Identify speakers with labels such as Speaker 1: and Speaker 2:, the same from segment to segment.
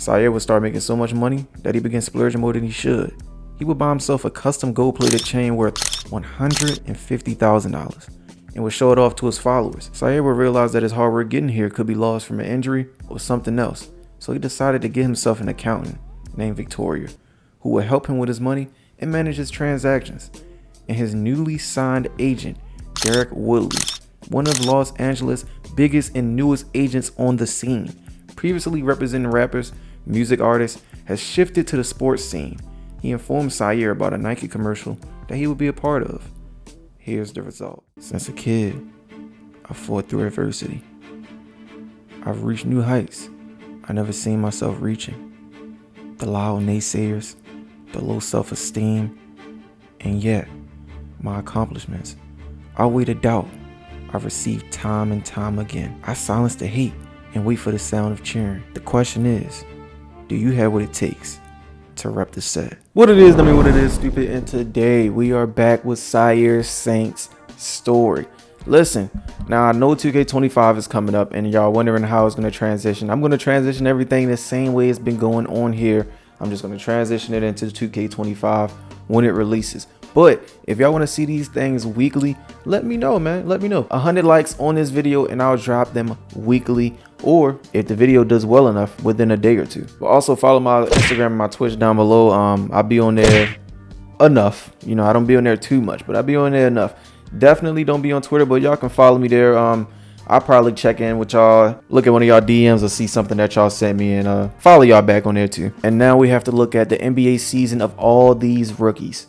Speaker 1: SAIYR would start making so much money that he began splurging more than he should. He would buy himself a custom gold-plated chain worth $150,000 and would show it off to his followers. SAIYR would realize that his hard work getting here could be lost from an injury or something else, so he decided to get himself an accountant named Victoria, who would help him with his money and manage his transactions. And his newly signed agent, Derek Woodley, one of Los Angeles' biggest and newest agents on the scene, previously representing rappers, music artists, has shifted to the sports scene. He informed SAIYR about a Nike commercial that he would be a part of. Here's the result. Since a kid, I fought through adversity. I've reached new heights I never seen myself reaching. The loud naysayers, the low self-esteem, and yet my accomplishments outweigh the doubt I've received time and time again. I silence the hate and wait for the sound of cheering. The question is, do you have what it takes to rep the set? What it is, stupid, and today we are back with SAIYR Saint's story. Listen, now I know 2K25 is coming up and y'all wondering how it's going to transition. I'm going to transition everything the same way it's been going on here. I'm just going to transition it into 2K25 when it releases. But if y'all want to see these things weekly, let me know, man. Let me know. 100 likes on this video and I'll drop them weekly, or if the video does well enough, within a day or two. But also follow my Instagram and my Twitch down below. I'll be on there enough. You know, I don't be on there too much, but I'll be on there enough. Definitely don't be on Twitter, but y'all can follow me there. I'll probably check in with y'all, look at one of y'all DMs or see something that y'all sent me, and follow y'all back on there too. And now we have to look at the NBA season of all these rookies.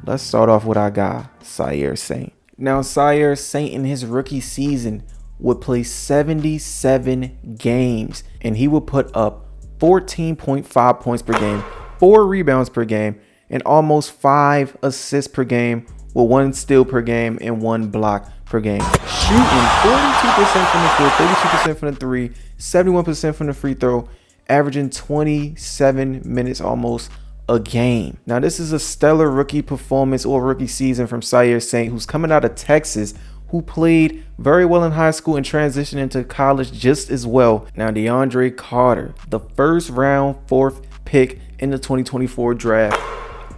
Speaker 1: Let's start off with our guy, SAIYR Saint. Now, SAIYR Saint in his rookie season would play 77 games, and he would put up 14.5 points per game, 4 rebounds per game, and almost 5 assists per game, with 1 steal per game and 1 block per game. Shooting 42% from the field, 32% from the 3, 71% from the free throw, averaging 27 minutes almost a game. Now, this is a stellar rookie performance or rookie season from SAIYR Saint, who's coming out of Texas, who played very well in high school and transitioned into college just as well. Now, DeAndre Carter, the first round 4th pick in the 2024 draft,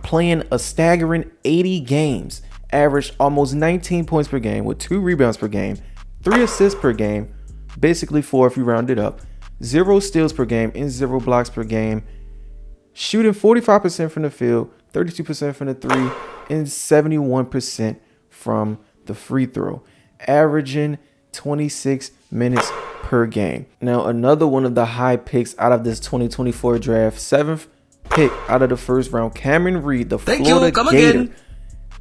Speaker 1: playing a staggering 80 games, averaged almost 19 points per game with 2 rebounds per game, 3 assists per game, basically 4 if you round it up, 0 steals per game and 0 blocks per game, shooting 45% from the field, 32% from the 3, and 71% from the free throw, averaging 26 minutes per game. Now, another one of the high picks out of this 2024 draft, 7th pick out of the first round, Cameron Reed, the Florida Gator,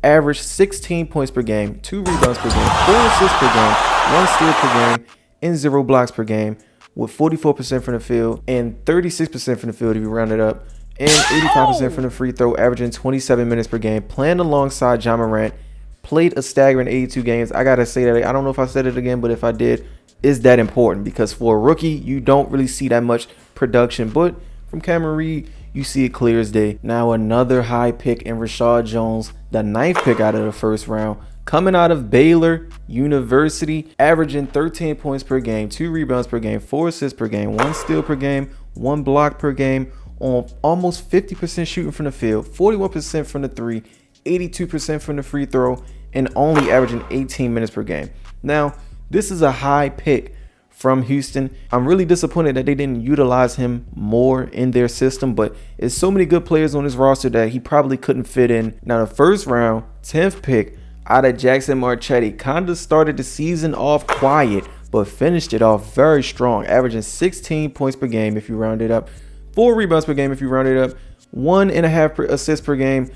Speaker 1: averaged 16 points per game, 2 rebounds per game, 4 assists per game, 1 steal per game, and 0 blocks per game, with 44% from the field and 36% from the field if you round it up, and 85% from the free throw, averaging 27 minutes per game, playing alongside Ja Morant. Played a staggering 82 games. I gotta say that, I don't know if I said it again, but if I did, is that important, because for a rookie, you don't really see that much production, but from Cameron Reed, you see it clear as day. Now, another high pick in Rashad Jones, the 9th pick out of the first round, coming out of Baylor University, averaging 13 points per game, 2 rebounds per game, 4 assists per game, 1 steal per game, 1 block per game, on almost 50% shooting from the field, 41% from the 3, 82% from the free throw, and only averaging 18 minutes per game. Now, this is a high pick from Houston. I'm really disappointed that they didn't utilize him more in their system, but there's so many good players on his roster that he probably couldn't fit in. Now, the first round, 10th pick out of Jackson Marchetti, kind of started the season off quiet, but finished it off very strong, averaging 16 points per game if you round it up, 4 rebounds per game if you round it up, 1.5 assists per game,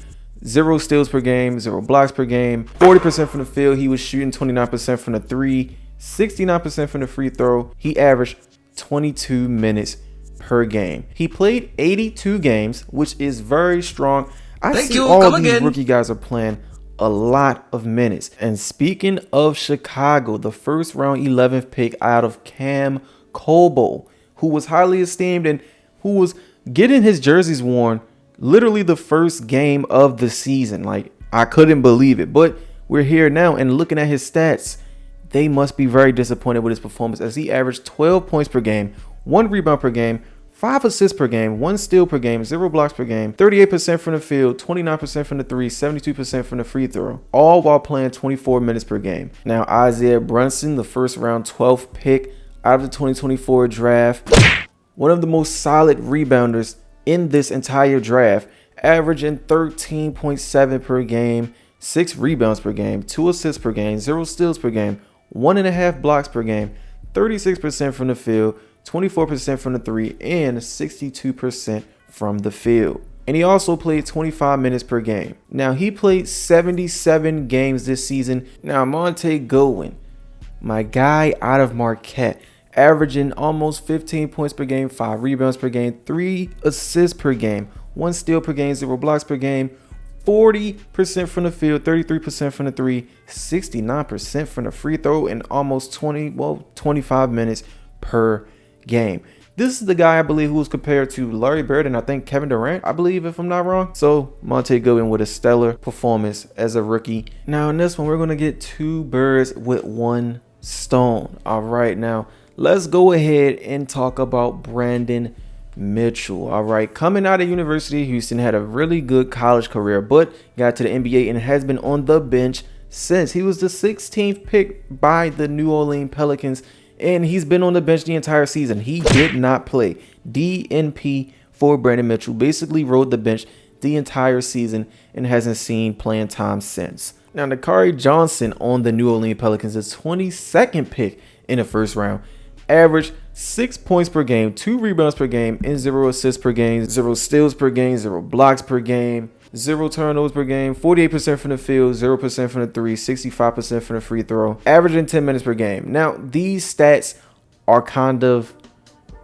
Speaker 1: 0 steals per game, 0 blocks per game, 40% from the field. He was shooting 29% from the 3, 69% from the free throw. He averaged 22 minutes per game. He played 82 games, which is very strong. I see all these rookie guys are playing a lot of minutes. And speaking of Chicago, the first round 11th pick out of Cam Cobo, who was highly esteemed and who was getting his jerseys worn literally the first game of the season. Like, I couldn't believe it, but we're here now, and looking at his stats, they must be very disappointed with his performance, as he averaged 12 points per game, 1 rebound per game, 5 assists per game, 1 steal per game, 0 blocks per game, 38% from the field, 29% from the 3, 72% from the free throw, all while playing 24 minutes per game. Now, Isaiah Brunson, the first round 12th pick out of the 2024 draft, one of the most solid rebounders in this entire draft, averaging 13.7 per game, 6 rebounds per game, 2 assists per game, 0 steals per game, 1.5 blocks per game, 36% from the field, 24% from the 3, and 62% from the field. And he also played 25 minutes per game. Now, he played 77 games this season. Now, Monte Goodwin, my guy out of Marquette, averaging almost 15 points per game, 5 rebounds per game, 3 assists per game, 1 steal per game, 0 blocks per game, 40% from the field, 33% from the 3, 69% from the free throw, and almost 25 minutes per game. This is the guy, I believe, who was compared to Larry Bird and I think Kevin Durant, I believe, if I'm not wrong. So Monte Goodwin with a stellar performance as a rookie. Now in this one, we're going to get 2 birds with 1 stone. All right, now let's go ahead and talk about Brandon Mitchell. All right, coming out of University of Houston, had a really good college career, but got to the NBA and has been on the bench since. He was the 16th pick by the New Orleans Pelicans, and he's been on the bench the entire season. He did not play. DNP for Brandon Mitchell, basically rode the bench the entire season and hasn't seen playing time since. Now, Dakari Johnson on the New Orleans Pelicans, the 22nd pick in the first round, averaged 6 points per game, 2 rebounds per game, and 0 assists per game, 0 steals per game, 0 blocks per game, 0 turnovers per game, 48% from the field, 0% from the 3, 65% from the free throw, averaging 10 minutes per game. Now, these stats are kind of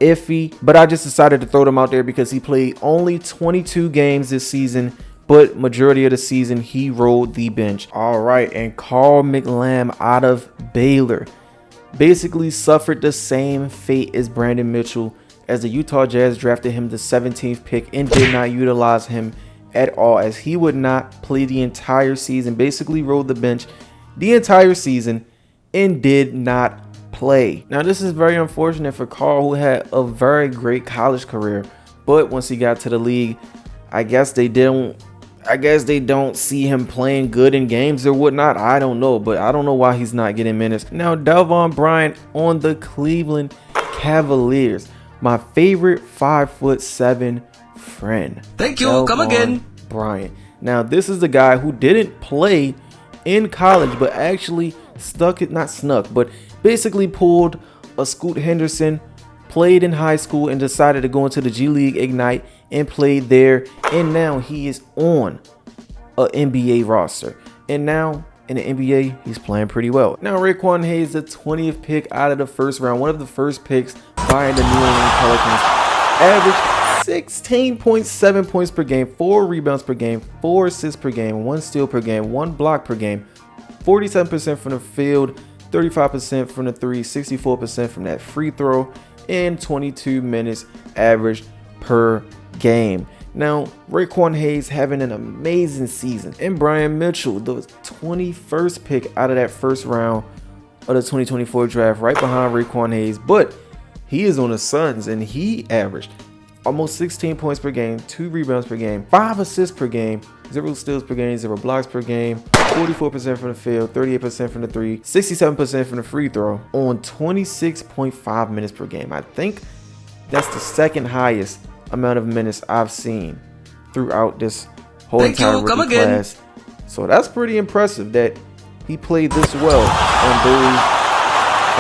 Speaker 1: iffy, but I just decided to throw them out there because he played only 22 games this season, but majority of the season he rode the bench. All right, and Carl McLam out of Baylor basically suffered the same fate as Brandon Mitchell, as the Utah Jazz drafted him the 17th pick and did not utilize him at all, as he would not play the entire season, basically rode the bench the entire season and did not play. Now, this is very unfortunate for Carl, who had a very great college career, but once he got to the league, I guess they don't see him playing good in games or whatnot. I don't know, but I don't know why he's not getting minutes. Now, Delvon Bryant on the Cleveland Cavaliers, my favorite 5'7" friend.
Speaker 2: Thank you.
Speaker 1: Delvon
Speaker 2: Come again.
Speaker 1: Bryant. Now, this is the guy who didn't play in college, but actually basically pulled a Scoot Henderson, played in high school and decided to go into the G League Ignite and played there, and now he is on a NBA roster, and now in the NBA he's playing pretty well. Now, Raekwon Hayes, the 20th pick out of the first round, one of the first picks by the New Orleans Pelicans, averaged 16.7 points per game, 4 rebounds per game, 4 assists per game, 1 steal per game, 1 block per game, 47% from the field, 35% from the 3, 64% from that free throw, and 22 minutes average per game. Now, Raekwon Hayes having an amazing season, and Brian Mitchell, the 21st pick out of that first round of the 2024 draft, right behind Raekwon Hayes, but he is on the Suns and he averaged almost 16 points per game, 2 rebounds per game, 5 assists per game, 0 steals per game, 0 blocks per game, 44% from the field, 38% from the 3, 67% from the free throw on 26.5 minutes per game. I think that's the second highest amount of minutes I've seen throughout this whole entire rookie class. So that's pretty impressive that he played this well on those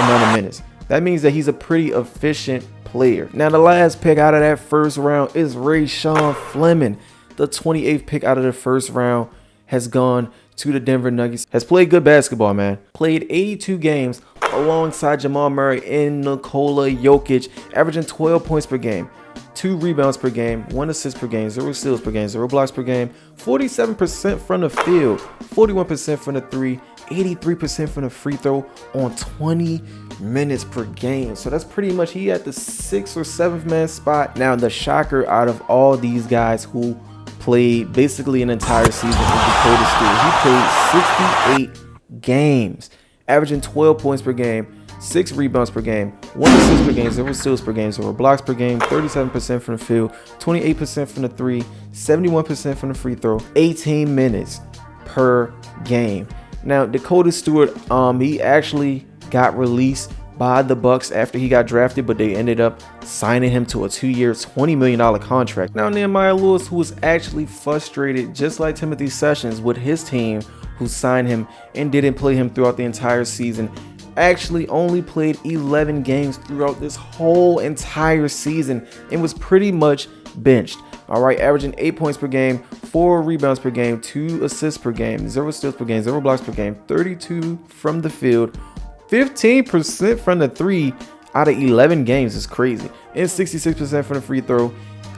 Speaker 1: amount of minutes. That means that he's a pretty efficient player. Now, the last pick out of that first round is Rayshawn Fleming. The 28th pick out of the first round has gone to the Denver Nuggets. Has played good basketball, man. Played 82 games alongside Jamal Murray and Nikola Jokic, averaging 12 points per game, 2 rebounds per game, 1 assist per game, 0 steals per game, 0 blocks per game, 47% from the field, 41% from the 3, 83% from the free throw on 20 minutes per game. So that's pretty much, he at the 6th or 7th man spot. Now, the shocker out of all these guys who played basically an entire season in Dakota Stewart, he played 68 games, averaging 12 points per game, 6 rebounds per game, 1 assist per game, 0 steals per game, 0 blocks per game, 37% from the field, 28% from the 3, 71% from the free throw, 18 minutes per game. Now, Dakota Stewart, he actually got released by the Bucks after he got drafted, but they ended up signing him to a 2-year, $20 million contract. Now, Nehemiah Lewis, who was actually frustrated, just like Timothy Sessions, with his team, who signed him and didn't play him throughout the entire season, actually only played 11 games throughout this whole entire season and was pretty much benched. All right, averaging 8 points per game, 4 rebounds per game, 2 assists per game, 0 steals per game, 0 blocks per game, 32 from the field, 15% from the 3 out of 11 games is crazy, and 66% from the free throw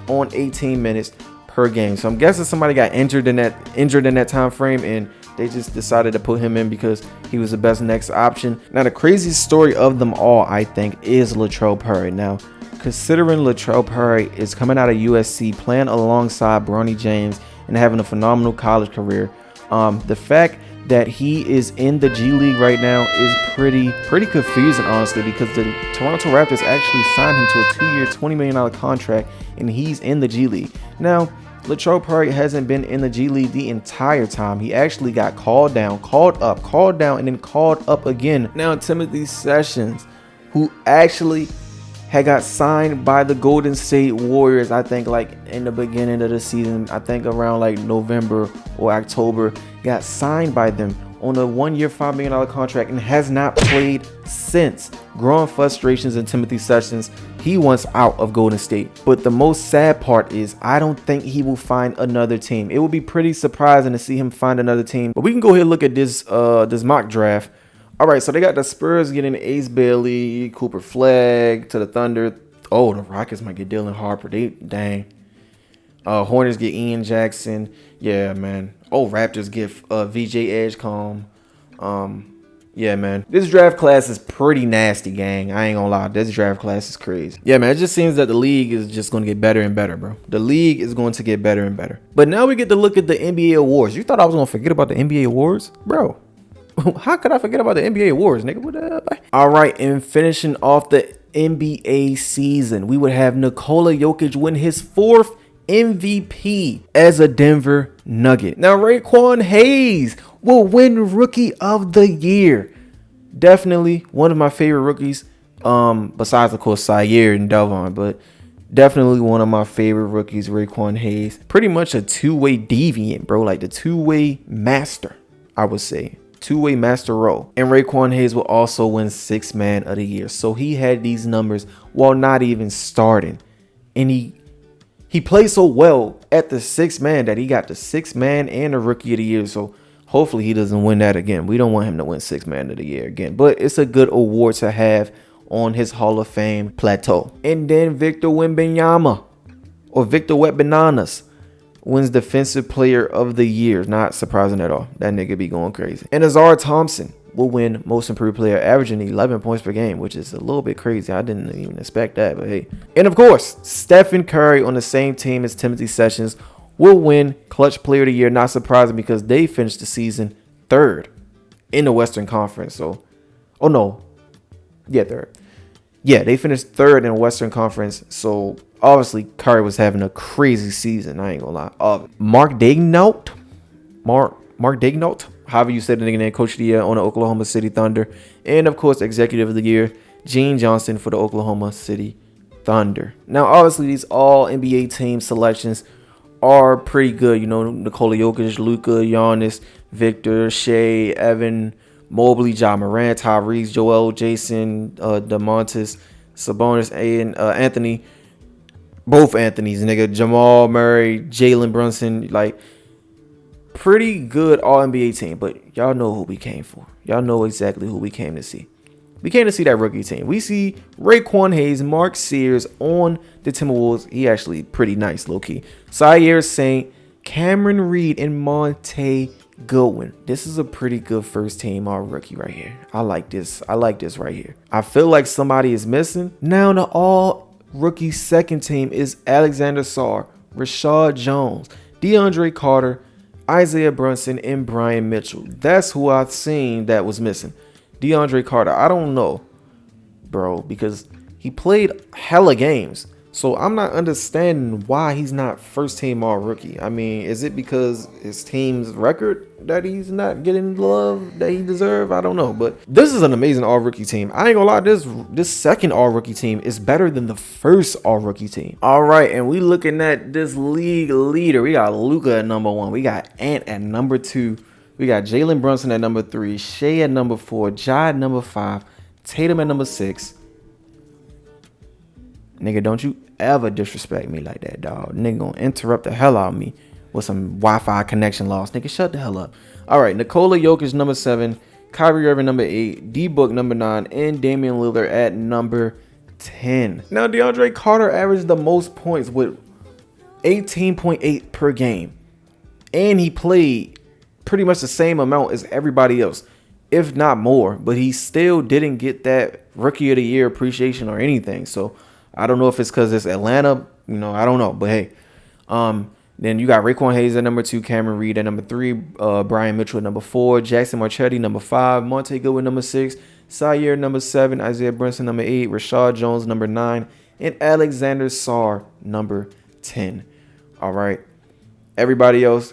Speaker 1: on 18 minutes per game. So I'm guessing somebody got injured in that time frame, and they just decided to put him in because he was the best next option. Now, the craziest story of them all, I think, is Latrell Perry. Now, considering Latrell Perry is coming out of USC, playing alongside Bronny James and having a phenomenal college career, the fact that he is in the G League right now is pretty confusing, honestly, because the Toronto Raptors actually signed him to a 2-year, $20 million contract, and he's in the G League. Now, Latrell Perry hasn't been in the G League the entire time. He actually got called down, called up, called down, and then called up again. Now, Timothy Sessions, who actually had got signed by the Golden State Warriors, I think like in the beginning of the season, I think around like November or October, got signed by them on a 1-year, $5 million contract and has not played since. Growing frustrations in Timothy Sessions. He wants out of Golden State. But the most sad part is I don't think he will find another team. It would be pretty surprising to see him find another team. But we can go ahead and look at this mock draft. All right, so they got the Spurs getting Ace Bailey, Cooper Flag to the Thunder. Oh, the Rockets might get Dylan Harper. Dang. Hornets get Ian Jackson. Yeah, man. Oh, Raptors get VJ Edgecombe. Yeah, man. This draft class is pretty nasty, gang. I ain't gonna lie. This draft class is crazy. Yeah, man. It just seems that the league is just gonna get better and better, bro. The league is going to get better and better. But now we get to look at the NBA awards. You thought I was gonna forget about the NBA awards? Bro, how could I forget about the NBA awards, nigga? What up? All right, and finishing off the NBA season, we would have Nikola Jokic win his 4th MVP as a Denver Nugget. Now, Raekwon Hayes will win Rookie of the Year. Definitely one of my favorite rookies, besides, of course, SAIYR and Delvon, but definitely one of my favorite rookies, Raekwon Hayes. Pretty much a two-way deviant, bro, like the two-way master, I would say. Two-way master role. And Raekwon Hayes will also win 6th Man of the Year. So he had these numbers while not even starting. And he played so well at the 6th man that he got the 6th Man and the Rookie of the Year. So hopefully he doesn't win that again. We don't want him to win 6th Man of the Year again. But it's a good award to have on his Hall of Fame plateau. And then Victor Wembanyama, or Victor Wet Bananas, wins Defensive Player of the Year. Not surprising at all. That nigga be going crazy. And Azar Thompson will win Most Improved Player, averaging 11 points per game, which is a little bit crazy. I didn't even expect that, but hey. And of course, Stephen Curry, on the same team as Timothy Sessions, will win Clutch Player of the Year. Not surprising because they finished the season 3rd in the Western Conference. So, oh no. Yeah, 3rd. Yeah, they finished 3rd in the Western Conference. So, obviously, Curry was having a crazy season. I ain't gonna lie. Mark Daigneault, however you said the nigga name, Coach of the Year on the Oklahoma City Thunder. And, of course, Executive of the Year, Gene Johnson for the Oklahoma City Thunder. Now, obviously, these all NBA team selections are pretty good. You know, Nikola Jokic, Luka, Giannis, Victor, Shea, Evan Mobley, Ja Morant, Tyrese, Joel, Jason, DeMontis, Sabonis, and Anthony. Both Anthony's, nigga. Jamal Murray, Jalen Brunson. Like, pretty good all-NBA team. But y'all know who we came for. Y'all know exactly who we came to see. We came to see that rookie team. We see Raekwon Hayes, Mark Sears on the Timberwolves. He actually pretty nice, low-key. SAIYR Saint, Cameron Reed, and Monte Goodwin. This is a pretty good first team all rookie right here. I like this. I like this right here. I feel like somebody is missing. Now the all rookie second team is Alexander Sarr, Rashad Jones, DeAndre Carter, Isaiah Brunson, and Brian Mitchell. That's who I've seen that was missing. DeAndre Carter, I don't know. bro, because he played hella games. So I'm not understanding why he's not first team all rookie. I mean, is it because his team's record that he's not getting the love that he deserves? I don't know, but this is an amazing all rookie team. I ain't gonna lie, this second all rookie team is better than the first all rookie team. All right, and we looking at this league leader. We got Luka at number 1. We got Ant at number 2. We got Jalen Brunson at number 3. Shea at number 4. Ja at number 5. Tatum at number 6. Nigga, don't you ever disrespect me like that, dog. Nigga gonna interrupt the hell out of me with some Wi-Fi connection loss. Nigga, shut the hell up. All right, Nikola Jokic number 7, Kyrie Irving number 8, D-Book number 9, and Damian Lillard at number 10. Now, DeAndre Carter averaged the most points with 18.8 per game. And he played pretty much the same amount as everybody else, if not more. But he still didn't get that Rookie of the Year appreciation or anything. So I don't know if it's because it's Atlanta, I don't know. But hey, then you got Raekwon Hayes at number 2, Cameron Reed at number 3, Brian Mitchell at number 4, Jackson Marchetti number 5, Monte Goodwin number 6, SAIYR number 7, Isaiah Brinson number 8, Rashad Jones number 9, and Alexander Sarr number 10. All right, everybody else,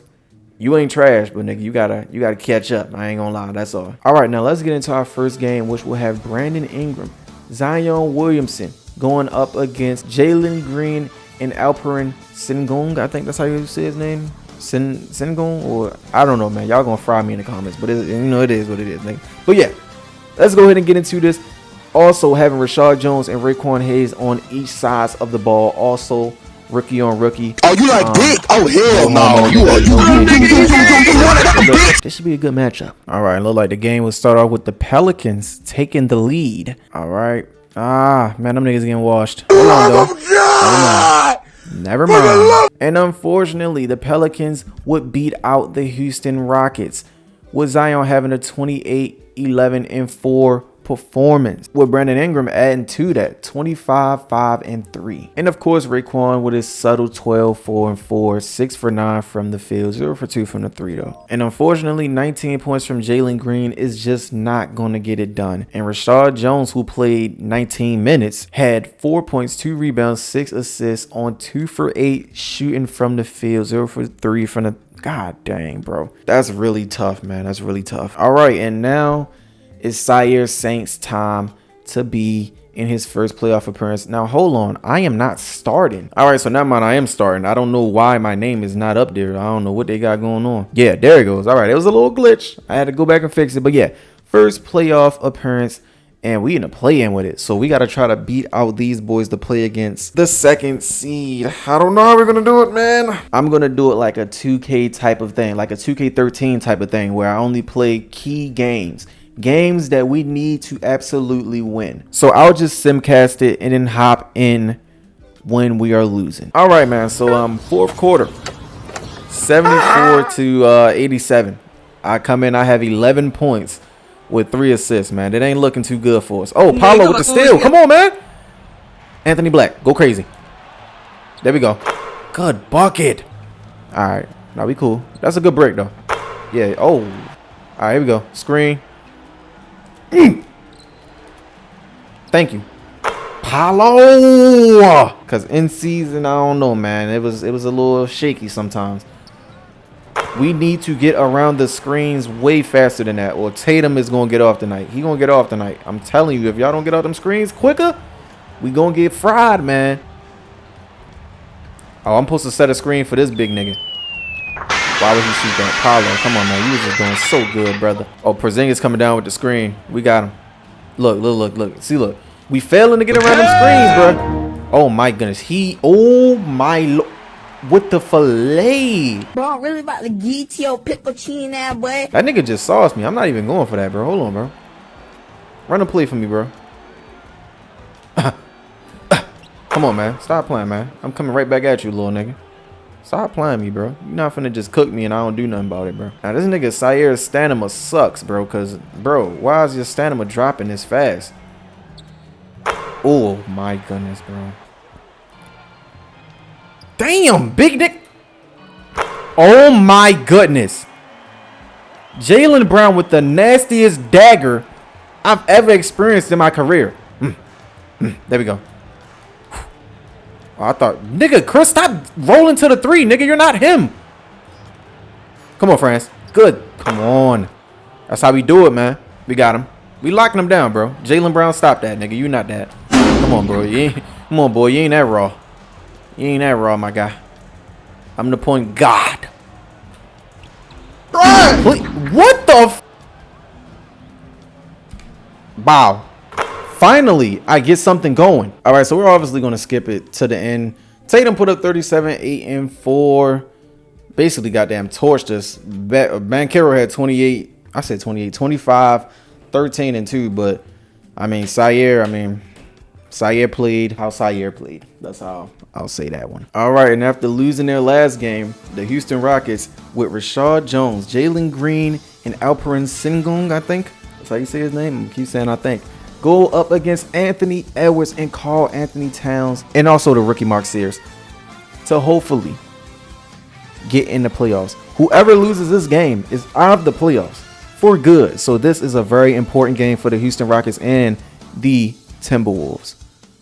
Speaker 1: you ain't trash, but nigga, you gotta catch up. I ain't gonna lie, that's all. All right, now let's get into our first game, which will have Brandon Ingram, Zion Williamson going up against Jalen Green and Alperen Sengun. I think that's how you say his name. Sengun, or I don't know, man. Y'all gonna fry me in the comments, but it is what it is, nigga. But yeah, let's go ahead and get into this. Also having Rashad Jones and Raekwon Hayes on each side of the ball. Also rookie on rookie. Oh, you like dick? Oh hell no. This should be a good matchup. All right, look like the game will start off with the Pelicans taking the lead. All right. Man, them niggas getting washed. Hold on, though. Never mind. And unfortunately, the Pelicans would beat out the Houston Rockets, with Zion having a 28, 11, and 4 performance, with Brandon Ingram adding to that 25, 5, and 3. And of course, Raekwon with his subtle 12, 4, and 4, 6 for 9 from the field, 0 for 2 from the 3 though. And unfortunately, 19 points from Jalen Green is just not going to get it done. And Rashad Jones, who played 19 minutes, had 4 points, 2 rebounds, 6 assists on 2 for 8 shooting from the field, 0 for 3 from the... God dang, bro. That's really tough, man. That's really tough. All right, and now it's SAIYR Saints time to be in his first playoff appearance. Now, hold on. I am not starting. All right, so never mind. I am starting. I don't know why my name is not up there. I don't know what they got going on. Yeah, there it goes. All right, it was a little glitch. I had to go back and fix it. But yeah, first playoff appearance, and we in a play-in with it. So we got to try to beat out these boys to play against the second seed. I don't know how we're going to do it, man. I'm going to do it like a 2K type of thing, like a 2K13 type of thing, where I only play key games that we need to absolutely win. So I'll just simcast it and then hop in when we are losing. All right, man. So fourth quarter, 74 to 87. I come in, I have 11 points with 3 assists, man. It ain't looking too good for us. Oh, Paulo with the steal. Come on, man. Anthony Black, go crazy. There we go. Good bucket. All right, now we cool. That's a good break though. Yeah. Oh, all right, here we go. Screen. Thank you, Paulo. Cause in season, I don't know, man. It was a little shaky sometimes. We need to get around the screens way faster than that, or Tatum is gonna get off tonight. He gonna get off tonight. I'm telling you, if y'all don't get off them screens quicker, we gonna get fried, man. Oh, I'm supposed to set a screen for this big nigga. Why would he shoot that? Paulo, come on, man. You was just doing so good, brother. Oh, Porzingis coming down with the screen. We got him. Look. See, look. We failing to get around them screens, bro. Oh, my goodness. Oh, my Lord. With the fillet.
Speaker 2: Bro, I'm really about to get your pickle chin now, boy.
Speaker 1: That nigga just sauced me. I'm not even going for that, bro. Hold on, bro. Run a play for me, bro. Come on, man. Stop playing, man. I'm coming right back at you, little nigga. Stop playing me, bro. You're not finna just cook me and I don't do nothing about it, bro. Now, this nigga SAIYR's stamina sucks, bro. Because, bro, why is your stamina dropping this fast? Oh, my goodness, bro. Damn, big dick. Oh, my goodness. Jaylen Brown with the nastiest dagger I've ever experienced in my career. There we go. Oh, I thought, nigga, Chris, stop rolling to the 3, nigga. You're not him. Come on, France. Good. Come on. That's how we do it, man. We got him. We locking him down, bro. Jaylen Brown, stop that, nigga. You not that. Come on, bro. Come on, boy. You ain't that raw. You ain't that raw, my guy. I'm the point guard. What the f? Wow. Finally, I get something going. All right, so we're obviously going to skip it to the end. Tatum put up 37, 8, and 4. Basically, goddamn torched us. Bankero had 28. I said 28, 25, 13, and 2. But, I mean, SAIYR played how SAIYR played. That's how I'll say that one. All right, and after losing their last game, the Houston Rockets with Rashad Jones, Jalen Green, and Alperen Sengun, I think. That's how you say his name. I keep saying I think. Go up against Anthony Edwards and Karl Anthony Towns, and also the rookie Mark Sears, to hopefully get in the playoffs. Whoever loses this game is out of the playoffs for good. So this is a very important game for the Houston Rockets and the Timberwolves.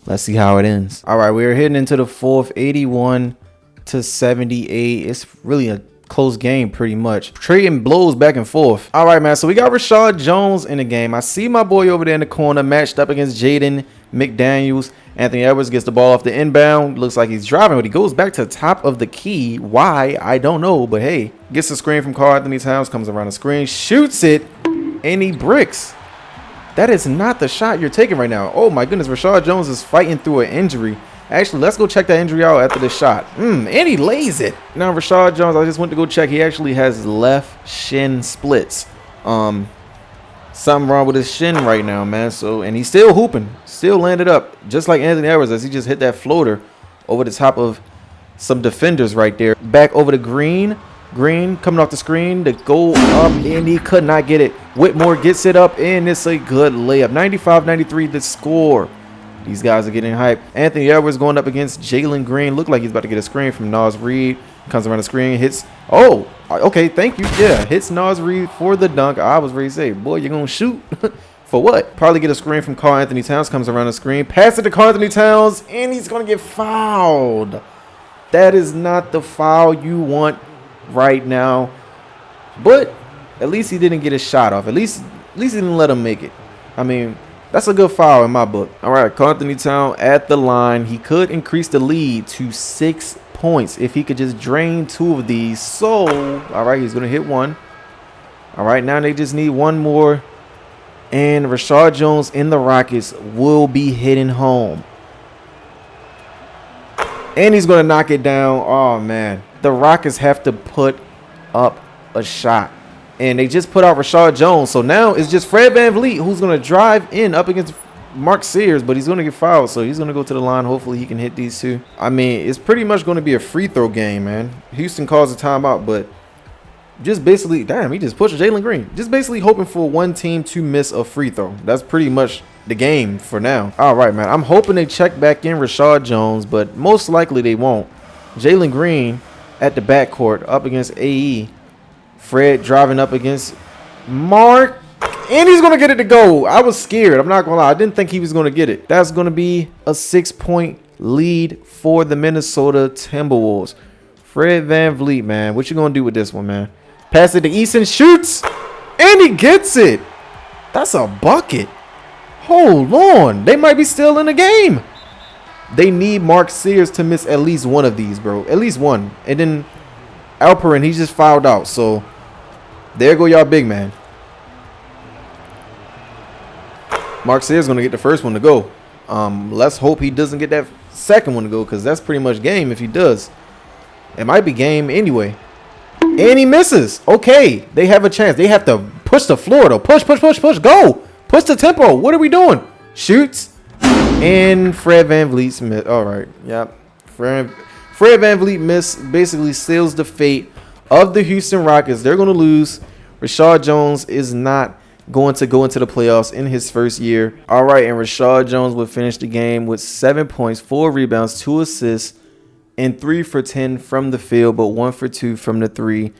Speaker 1: Let's see how it ends. All right, we're heading into the fourth, 81-78. It's really a close game, pretty much. Trading blows back and forth. All right, man. So we got Rashad Jones in the game. I see my boy over there in the corner matched up against Jaden McDaniels. Anthony Edwards gets the ball off the inbound. Looks like he's driving, but he goes back to the top of the key. Why? I don't know, but hey, gets the screen from Karl Anthony Towns, comes around the screen, shoots it, and he bricks. That is not the shot you're taking right now. Oh my goodness, Rashad Jones is fighting through an injury. Actually, let's go check that injury out after this shot. And he lays it. Now, Rashad Jones, I just went to go check. He actually has left shin splits. Something wrong with his shin right now, man. So, and he's still hooping, still landed up, just like Anthony Edwards, as he just hit that floater over the top of some defenders right there. Back over to Green. Green coming off the screen to go up, and he could not get it. Whitmore gets it up, and it's a good layup. 95-93 the score. These guys are getting hyped. Anthony Edwards going up against Jalen Green. Looked like he's about to get a screen from Naz Reid. Comes around the screen, hits. Oh, okay, thank you. Yeah, hits Naz Reid for the dunk. I was ready to say, boy, you're going to shoot. For what? Probably get a screen from Karl Anthony Towns. Comes around the screen. Pass it to Karl Anthony Towns, and he's going to get fouled. That is not the foul you want right now. But at least he didn't get his shot off. At least he didn't let him make it. I mean, that's a good foul in my book. All right, Karl Anthony Towns at the line. He could increase the lead to 6 points if he could just drain 2 of these. So, all right, he's going to hit 1. All right, now they just need 1 more. And Rashad Jones in the Rockets will be hitting home. And he's going to knock it down. Oh, man. The Rockets have to put up a shot. And they just put out Rashad Jones. So now it's just Fred VanVleet who's going to drive in up against Mark Sears. But he's going to get fouled. So he's going to go to the line. Hopefully he can hit these 2. I mean, it's pretty much going to be a free throw game, man. Houston calls a timeout. But just basically, damn, he just pushed Jalen Green. Just basically hoping for one team to miss a free throw. That's pretty much the game for now. All right, man. I'm hoping they check back in Rashad Jones. But most likely they won't. Jalen Green at the backcourt up against AE. Fred driving up against Mark, and he's going to get it to go. I was scared. I'm not going to lie. I didn't think he was going to get it. That's going to be a 6-point lead for the Minnesota Timberwolves. Fred VanVleet, man. What you going to do with this one, man? Pass it to Eason, shoots, and he gets it. That's a bucket. Hold on. They might be still in the game. They need Mark Sears to miss at least one of these, bro. At least one. And then Alperen, he just fouled out. So there go y'all big man. Mark Sears going to get the first one to go. Let's hope he doesn't get that second one to go, because that's pretty much game if he does. It might be game anyway. And he misses. Okay, they have a chance. They have to push the floor, though. Push, push, push, push. Go. Push the tempo. What are we doing? Shoots. And Fred VanVleet missed. All right. Yep. Fred VanVleet basically seals the fate of the Houston Rockets. They're going to lose. Rashad Jones is not going to go into the playoffs in his first year. All right, and Rashad Jones would finish the game with 7 points, 4 rebounds, 2 assists, and 3 for 10 from the field, but 1 for 2 from the 3.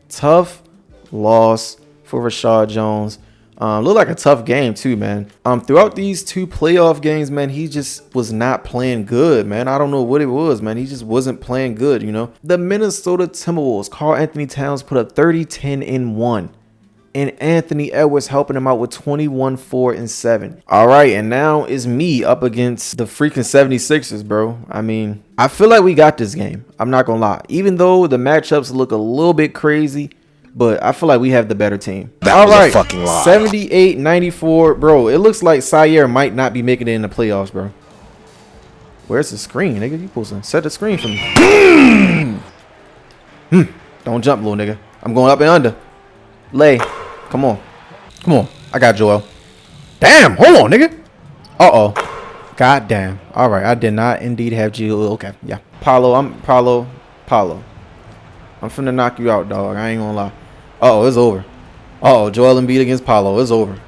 Speaker 1: Tough loss for Rashad Jones. Looked like a tough game too, man. Throughout these 2 playoff games, man, he just was not playing good, man. I don't know what it was, man. He just wasn't playing good, you know. The Minnesota Timberwolves, Karl Anthony Towns put up 30, 10, and 1. And Anthony Edwards helping him out with 21, 4, and 7. All right, and now it's me up against the freaking 76ers, bro. I mean, I feel like we got this game. I'm not going to lie. Even though the matchups look a little bit crazy, but I feel like we have the better team.
Speaker 3: That was a fucking lie.
Speaker 1: 78-94. Bro, it looks like SAIYR might not be making it in the playoffs, bro. Where's the screen, nigga? You supposed to set the screen for me. Don't jump, little nigga. I'm going up and under. Lay. Come on. Come on. I got Joel. Damn. Hold on, nigga. Uh-oh. God damn. All right. I did not indeed have Joel. Okay. Yeah. Paulo. Paulo. I'm finna knock you out, dog. I ain't gonna lie. Uh-oh. It's over. Uh-oh. Joel Embiid against Paulo. It's over.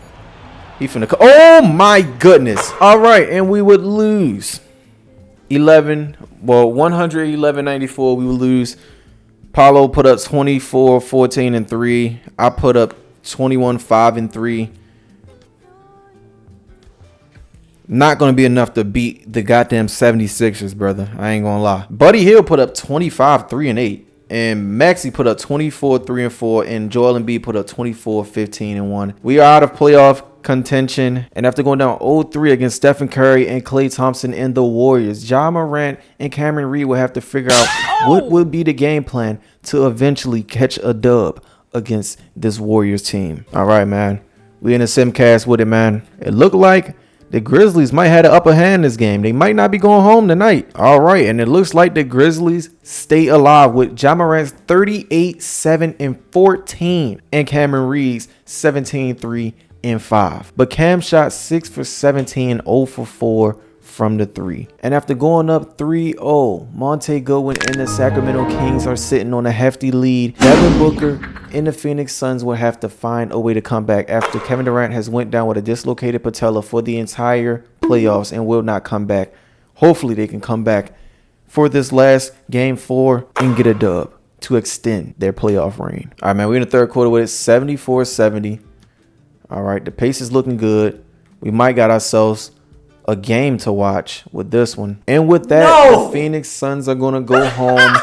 Speaker 1: He finna... Oh, my goodness. All right. And we would lose. 111-94. We would lose. Paulo put up 24, 14, and 3. I put up 21, 5, and 3. Not going to be enough to beat the goddamn 76ers, brother. I ain't going to lie. Buddy Hill put up 25, 3, and 8. And Maxey put up 24, 3, and 4. And Joel Embiid put up 24, 15, and 1. We are out of playoff contention. And after going down 0-3 against Stephen Curry and Klay Thompson and the Warriors, Ja Morant and Cameron Reed will have to figure out what will be the game plan to eventually catch a dub against this Warriors team. All right, man. We in a simcast with it, man. It looked like the Grizzlies might have the upper hand in this game. They might not be going home tonight. All right, and it looks like the Grizzlies stay alive with Ja Morant's 38, 7, and 14 and Cameron Reed's 17, 3, and 5. But Cam shot 6 for 17, 0 for 4 from the 3. And after going up 3-0, Monte Goodwin and the Sacramento Kings are sitting on a hefty lead. Devin Booker and the Phoenix Suns will have to find a way to come back after Kevin Durant has went down with a dislocated patella for the entire playoffs and will not come back. Hopefully they can come back for this last game 4 and get a dub to extend their playoff reign. All right, man, we're in the third quarter with it, 74-70. All right, the pace is looking good. We might got ourselves a game to watch with this one. And with that, the Phoenix Suns are going to go home.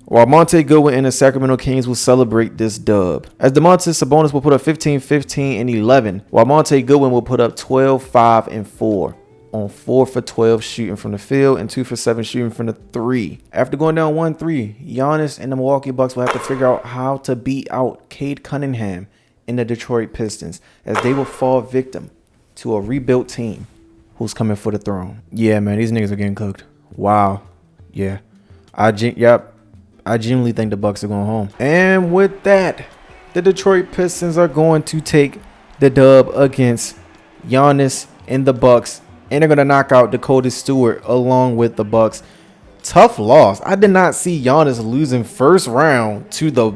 Speaker 1: While Monte Goodwin and the Sacramento Kings will celebrate this dub. As Domantas Sabonis will put up 15, 15, and 11. While Monte Goodwin will put up 12, 5, and 4. On 4 for 12 shooting from the field and 2 for 7 shooting from the 3. After going down 1-3, Giannis and the Milwaukee Bucks will have to figure out how to beat out Cade Cunningham and the Detroit Pistons, as they will fall victim to a rebuilt team who's coming for the throne. Yeah, man, these niggas are getting cooked. Wow. Yeah. I genuinely think the Bucks are going home. And with that, the Detroit Pistons are going to take the dub against Giannis and the Bucks, and they're going to knock out Dakota Stewart along with the Bucks. Tough loss. I did not see Giannis losing first round to the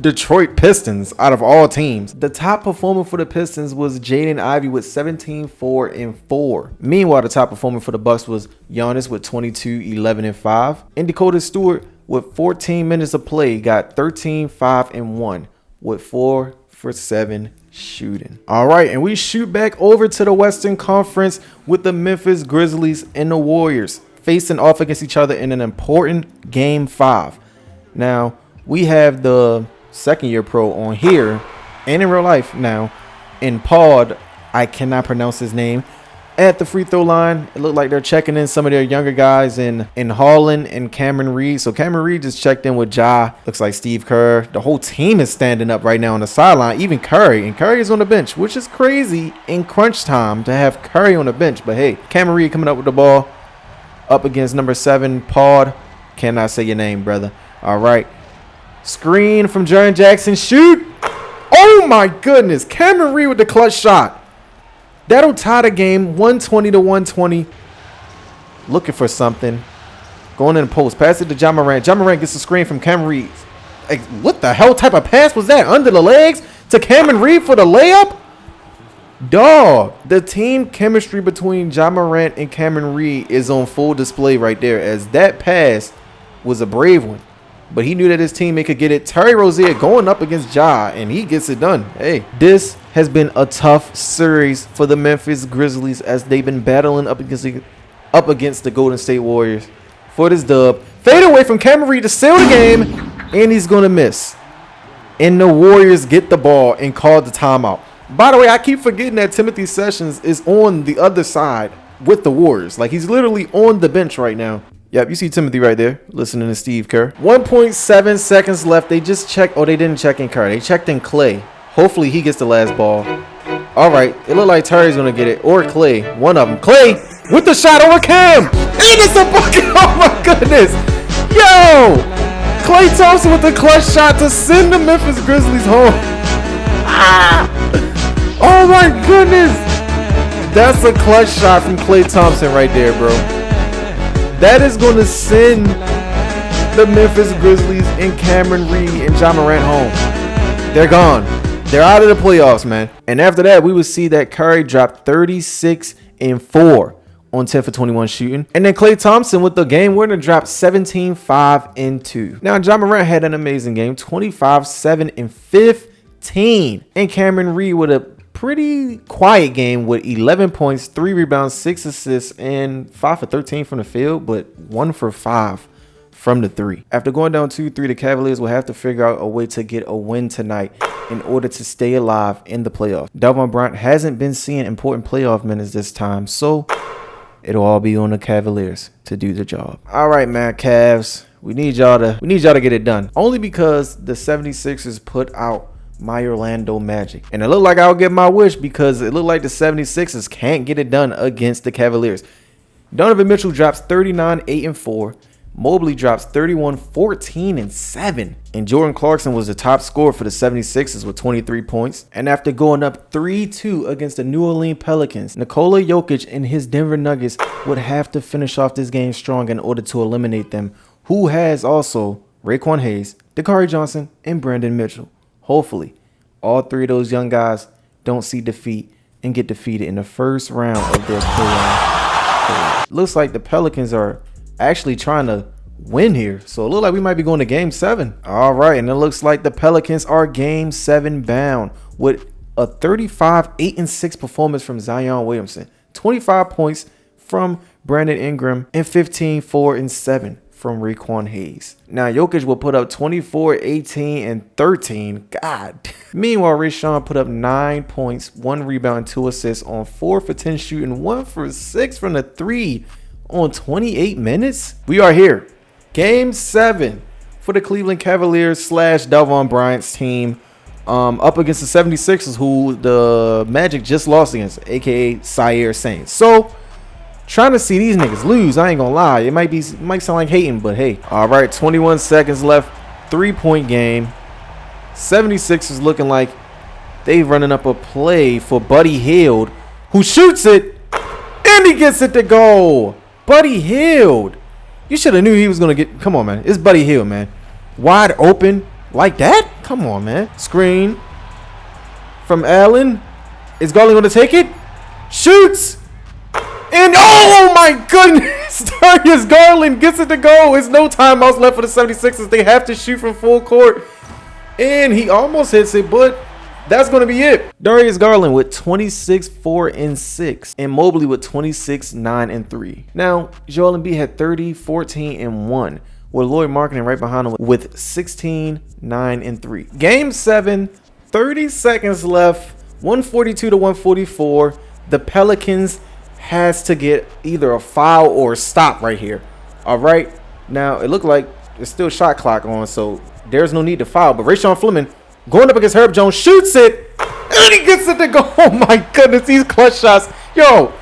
Speaker 1: Detroit Pistons out of all teams. The top performer for the Pistons was Jaden Ivey with 17, 4, and 4. Meanwhile, the top performer for the Bucks was Giannis with 22, 11, and 5. And Dakota Stewart with 14 minutes of play got 13, 5, and 1 with 4 for 7 shooting. All right, and we shoot back over to the Western Conference with the Memphis Grizzlies and the Warriors facing off against each other in an important Game 5. Now, we have the second-year pro on here and in real life now in Pod. I cannot pronounce his name. At the free throw line, it looked like they're checking in some of their younger guys in Harlan and Cameron Reed. So Cameron Reed just checked in with Ja. Looks like Steve Kerr. The whole team is standing up right now on the sideline. Even Curry. And Curry is on the bench, which is crazy in crunch time to have Curry on the bench. But hey, Cameron Reed coming up with the ball up against number 7, Pod. Cannot say your name, brother. All right. Screen from Jaren Jackson. Shoot. Oh, my goodness. Cameron Reed with the clutch shot. That'll tie the game 120-120. Looking for something. Going in the post. Pass it to Ja Morant. Ja Morant gets a screen from Cameron Reed. Like, what the hell type of pass was that? Under the legs to Cameron Reed for the layup? Dog. The team chemistry between Ja Morant and Cameron Reed is on full display right there, as that pass was a brave one. but he knew that his teammate could get it. Terry Rozier going up against Ja, and he gets it done. Hey, this has been a tough series for the Memphis Grizzlies as they've been battling up against the Golden State Warriors for this dub. Fade away from Cameron Reed to seal the game, and he's going to miss. And the Warriors get the ball and call the timeout. By the way, I keep forgetting that Timothy Sessions is on the other side with the Warriors. Like, he's literally on the bench right now. Yep, you see Timothy right there listening to Steve Kerr. 1.7 seconds left. They just checked. Oh, they didn't check in Kerr. They checked in Clay. Hopefully he gets the last ball. All right, it looked like Terry's going to get it, or Clay. One of them. Clay with the shot over Cam. And it's a bucket. Oh, my goodness. Yo, Klay Thompson with the clutch shot to send the Memphis Grizzlies home. Ah! Oh, my goodness. That's a clutch shot from Klay Thompson right there, bro. That is going to send the Memphis Grizzlies and Cameron Reed and Ja Morant home. They're gone. They're out of the playoffs, man. And after that, we would see that Curry dropped 36 and 4 on 10 for 21 shooting. And then Klay Thompson with the game winner dropped 17, 5 and 2. Now, Ja Morant had an amazing game, 25, 7 and 15. And Cameron Reed with a pretty quiet game with 11 points, 3 rebounds, 6 assists, and 5 for 13 from the field, but 1 for 5 from the 3. After going down 2-3, the Cavaliers will have to figure out a way to get a win tonight in order to stay alive in the playoffs. Delvon Bryant hasn't been seeing important playoff minutes this time, so it'll all be on the Cavaliers to do the job. All right, man, Cavs, we need y'all to get it done. Only because the 76ers put out my Orlando Magic. And it looked like I'll get my wish because it looked like the 76ers can't get it done against the Cavaliers. Donovan Mitchell drops 39, 8 and 4. Mobley drops 31, 14 and 7. And Jordan Clarkson was the top scorer for the 76ers with 23 points. And after going up 3-2 against the New Orleans Pelicans, Nikola Jokic and his Denver Nuggets would have to finish off this game strong in order to eliminate them, who has also Raekwon Hayes, Dakari Johnson, and Brandon Mitchell. Hopefully, all 3 of those young guys don't see defeat and get defeated in the first round of their playoff. Looks like the Pelicans are actually trying to win here. So it looks like we might be going to game 7. All right, and it looks like the Pelicans are game 7 bound with a 35, 8 and 6 performance from Zion Williamson, 25 points from Brandon Ingram, and 15, 4 and 7 from Raekwon Hayes. Now, Jokic will put up 24, 18, and 13. God. Meanwhile, Rayshawn put up 9 points, 1 rebound, 2 assists on 4 for 10 shooting, 1 for 6 from the 3 on 28 minutes. We are here. Game 7 for the Cleveland Cavaliers / Delvon Bryant's team up against the 76ers, who the Magic just lost against, aka SAIYR Saints. So, trying to see these niggas lose, I ain't gonna lie. It might sound like hating, but hey. All right, 21 seconds left. 3-point game. 76ers looking like they running up a play for Buddy Hield, who shoots it, and he gets it to go. Buddy Hield. You should have knew he was gonna get. Come on, man. It's Buddy Hield, man. Wide open like that. Come on, man. Screen from Allen. Is Garland gonna take it? Shoots. And oh my goodness, Darius Garland gets it to go. It's no timeouts left for the 76ers. They have to shoot from full court. And he almost hits it, but that's going to be it. Darius Garland with 26, 4 and 6. And Mobley with 26, 9 and 3. Now, Joel Embiid had 30, 14 and 1. With Lloyd Marketing right behind him with 16, 9 and 3. Game 7, 30 seconds left. 142 to 144. The Pelicans has to get either a foul or a stop right here. All right. Now, it looked like there's still shot clock on, so there's no need to foul. But Rayshawn Fleming going up against Herb Jones, shoots it, and he gets it to go. Oh, my goodness. These clutch shots. Yo.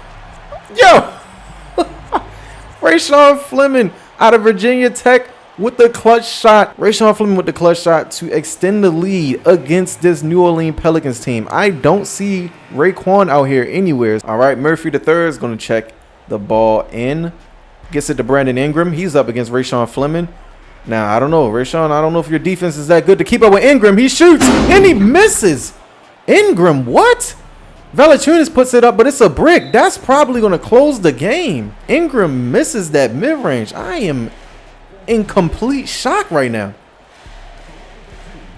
Speaker 1: Rayshawn Fleming out of Virginia Tech with the clutch shot. Rayshawn Fleming with the clutch shot to extend the lead against this New Orleans Pelicans team. I don't see Raekwon out here anywhere. All right, Murphy III is going to check the ball in. Gets it to Brandon Ingram. He's up against Rayshawn Fleming. Now, I don't know. Rayshawn, I don't know if your defense is that good to keep up with Ingram. He shoots, and he misses. Ingram, what? Valanciunas puts it up, but it's a brick. That's probably going to close the game. Ingram misses that mid-range. I am in complete shock right now.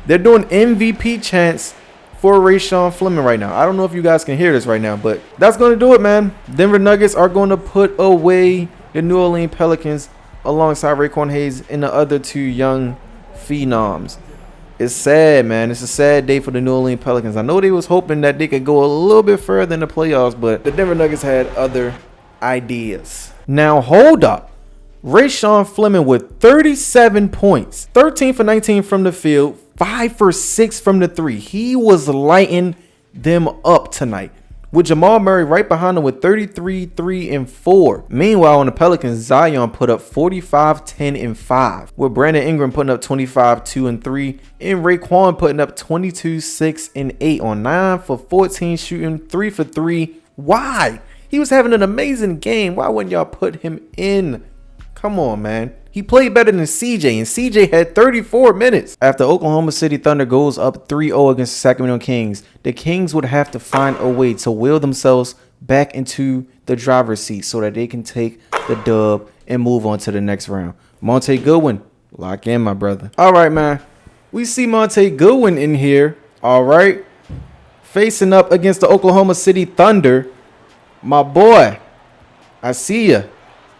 Speaker 1: They're doing MVP chants for Rayshawn Fleming right now. I don't know if you guys can hear this right now, but that's going to do it, man. Denver Nuggets are going to put away the New Orleans Pelicans alongside Raekwon Hayes and the other 2 young phenoms. It's sad, man. It's a sad day for the New Orleans Pelicans. I know they was hoping that they could go a little bit further in the playoffs, but the Denver Nuggets had other ideas. Now, hold up. Rayshawn Fleming with 37 points, 13 for 19 from the field, 5 for 6 from the 3. He was lighting them up tonight, with Jamal Murray right behind him with 33, 3, and 4. Meanwhile, on the Pelicans, Zion put up 45, 10, and 5, with Brandon Ingram putting up 25, 2, and 3, and Raekwon putting up 22, 6, and 8 on 9 for 14 shooting, 3 for 3. Why? He was having an amazing game. Why wouldn't y'all put him in? Come on, man. He played better than CJ, and CJ had 34 minutes. After Oklahoma City Thunder goes up 3-0 against the Sacramento Kings, the Kings would have to find a way to will themselves back into the driver's seat so that they can take the dub and move on to the next round. Monte Goodwin, lock in, my brother. All right, man. We see Monte Goodwin in here, all right, facing up against the Oklahoma City Thunder. My boy, I see ya.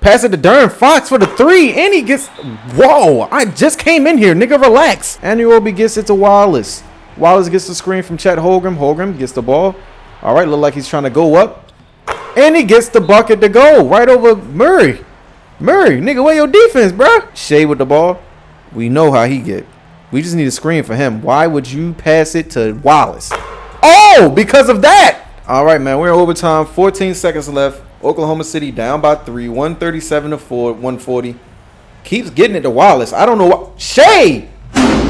Speaker 1: Pass it to Darren Fox for the 3, and he gets... Whoa, I just came in here, nigga, relax. Anunoby gets it to Wallace. Wallace gets the screen from Chet Holmgren. Holmgren gets the ball. All right, look like he's trying to go up. And he gets the bucket to go right over Murray. Murray, nigga, where your defense, bro? Shea with the ball. We know how he get. We just need a screen for him. Why would you pass it to Wallace? Oh, because of that. All right, man, we're in overtime. 14 seconds left. Oklahoma City down by 3, 137 to 4, 140. Keeps getting it to Wallace. I don't know why. Shea!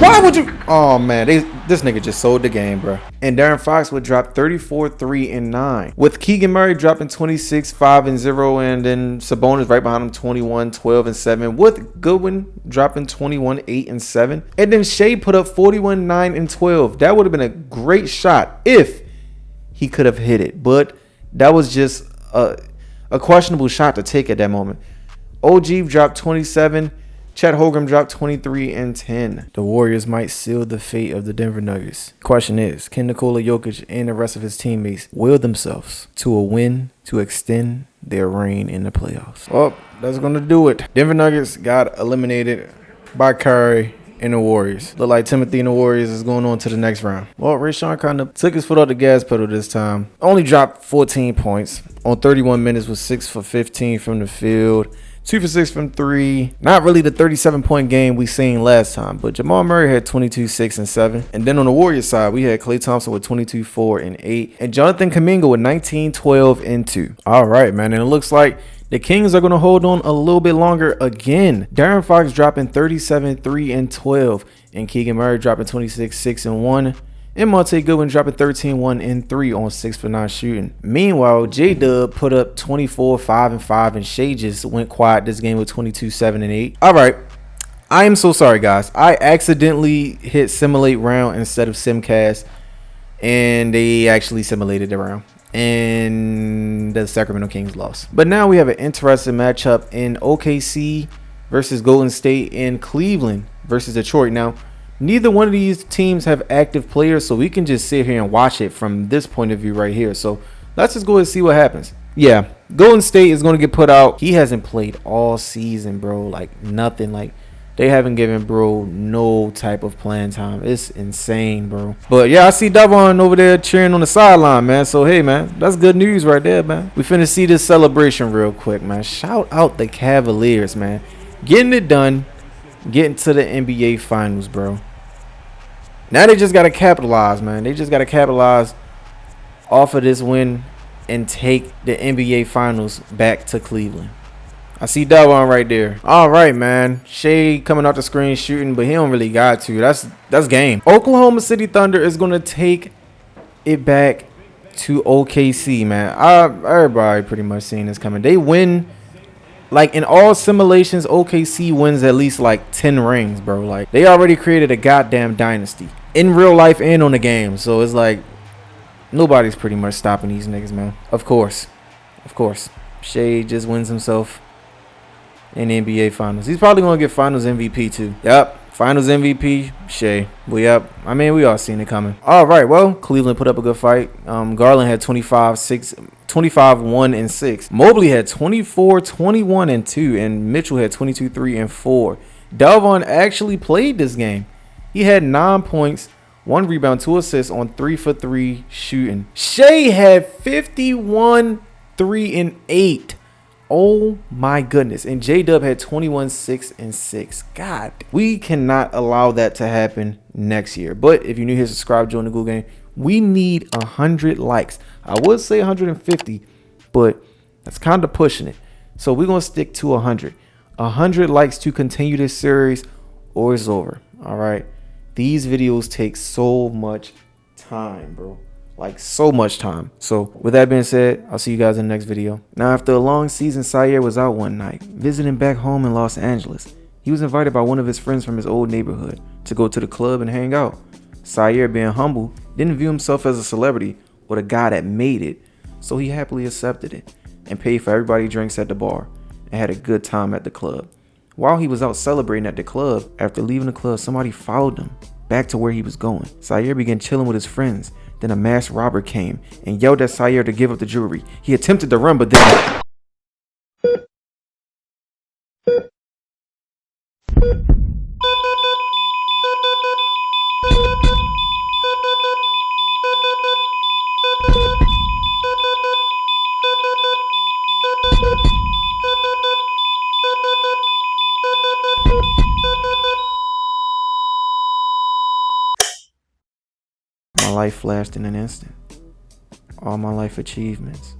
Speaker 1: Why would you? Oh, man. This nigga just sold the game, bro. And Darren Fox would drop 34, 3, and 9. With Keegan Murray dropping 26, 5, and 0. And then Sabonis right behind him, 21, 12, and 7. With Goodwin dropping 21, 8, and 7. And then Shea put up 41, 9, and 12. That would have been a great shot if he could have hit it. But that was just a questionable shot to take at that moment. OG dropped 27. Chet Holmgren dropped 23 and 10. The Warriors might seal the fate of the Denver Nuggets. Question is, can Nikola Jokic and the rest of his teammates will themselves to a win to extend their reign in the playoffs? Well, that's going to do it. Denver Nuggets got eliminated by Curry and the Warriors. Look like Timothy and the Warriors is going on to the next round. Well, Rayshawn kind of took his foot off the gas pedal this time. Only dropped 14 points on 31 minutes with 6 for 15 from the field. 2 for 6 from 3. Not really the 37-point game we seen last time, but Jamal Murray had 22, 6, and 7. And then on the Warriors side, we had Klay Thompson with 22, 4, and 8. And Jonathan Kuminga with 19, 12, and 2. All right, man. And it looks like the Kings are going to hold on a little bit longer again. Darren Fox dropping 37, 3, and 12. And Keegan Murray dropping 26, 6, and 1. And Monte Goodwin dropping 13, 1, and 3 on 6 for 9 shooting. Meanwhile, J-Dub put up 24, 5, and 5. And Shea just went quiet this game with 22, 7, and 8. All right. I am so sorry, guys. I accidentally hit simulate round instead of simcast. And they actually simulated the round. And the Sacramento Kings lost. But now we have an interesting matchup in OKC versus Golden State and Cleveland versus Detroit. Now, neither one of these teams have active players, so we can just sit here and watch it from this point of view right here. So let's just go and see what happens. Yeah, Golden State is going to get put out. He hasn't played all season, bro. Like nothing. Like they haven't given bro no type of playing time. It's insane, bro. But yeah, I see Davon over there cheering on the sideline, man. So hey, man, that's good news right there, man. We finna see this celebration real quick, man. Shout out the Cavaliers, man. Getting it done. Getting to the NBA Finals, bro. Now they just got to capitalize, man. They just got to capitalize off of this win and take the NBA Finals back to Cleveland. I see Davon right there. All right, man. Shea coming off the screen shooting, but he don't really got to. That's game. Oklahoma City Thunder is going to take it back to OKC, man. Everybody pretty much seeing this coming. They win. Like, in all simulations, OKC wins at least, like, 10 rings, bro. Like, they already created a goddamn dynasty. In real life and on the game. So, it's like, nobody's pretty much stopping these niggas, man. Of course. Of course. Shea just wins himself in the NBA Finals. He's probably gonna get Finals MVP too. Yep, Finals MVP, Shea. But yep, I mean we all seen it coming. All right, well Cleveland put up a good fight. Garland had 25, 1 and 6. Mobley had 24, 21 and 2, and Mitchell had 22, 3 and 4. Dalvin actually played this game. He had 9 points, 1 rebound, 2 assists on 3 for 3 shooting. Shea had 51, 3 and 8. Oh my goodness. And J-Dub had 21, 6 and 6. God, we cannot allow that to happen next year. But if you're new here, subscribe, join the Google game. We need 100 likes. I would say 150, but that's kind of pushing it. So we're going to stick to 100. 100 likes to continue this series or it's over. All right. These videos take so much time, bro. Like so much time. So with that being said, I'll see you guys in the next video. Now, after a long season, SAIYR was out one night, visiting back home in Los Angeles. He was invited by one of his friends from his old neighborhood to go to the club and hang out. SAIYR, being humble, didn't view himself as a celebrity or the guy that made it, so he happily accepted it and paid for everybody's drinks at the bar and had a good time at the club. While he was out celebrating at the club, after leaving the club, somebody followed him back to where he was going. SAIYR began chilling with his friends. Then a masked robber came and yelled at SAIYR to give up the jewelry. He attempted to run, but then... My life flashed in an instant. All my life achievements,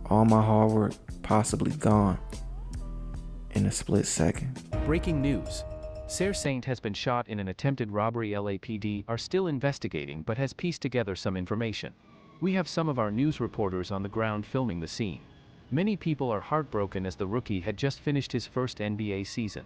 Speaker 1: all my hard work possibly gone in a split second.
Speaker 3: Breaking news. SAIYR has been shot in an attempted robbery. LAPD are still investigating but has pieced together some information. We have some of our news reporters on the ground filming the scene. Many people are heartbroken as the rookie had just finished his first NBA season.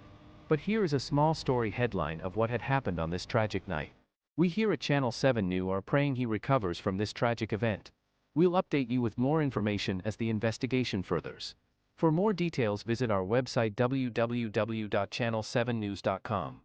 Speaker 3: But here is a small story headline of what had happened on this tragic night. We here at Channel 7 News are praying he recovers from this tragic event. We'll update you with more information as the investigation furthers. For more details, visit our website www.channel7news.com.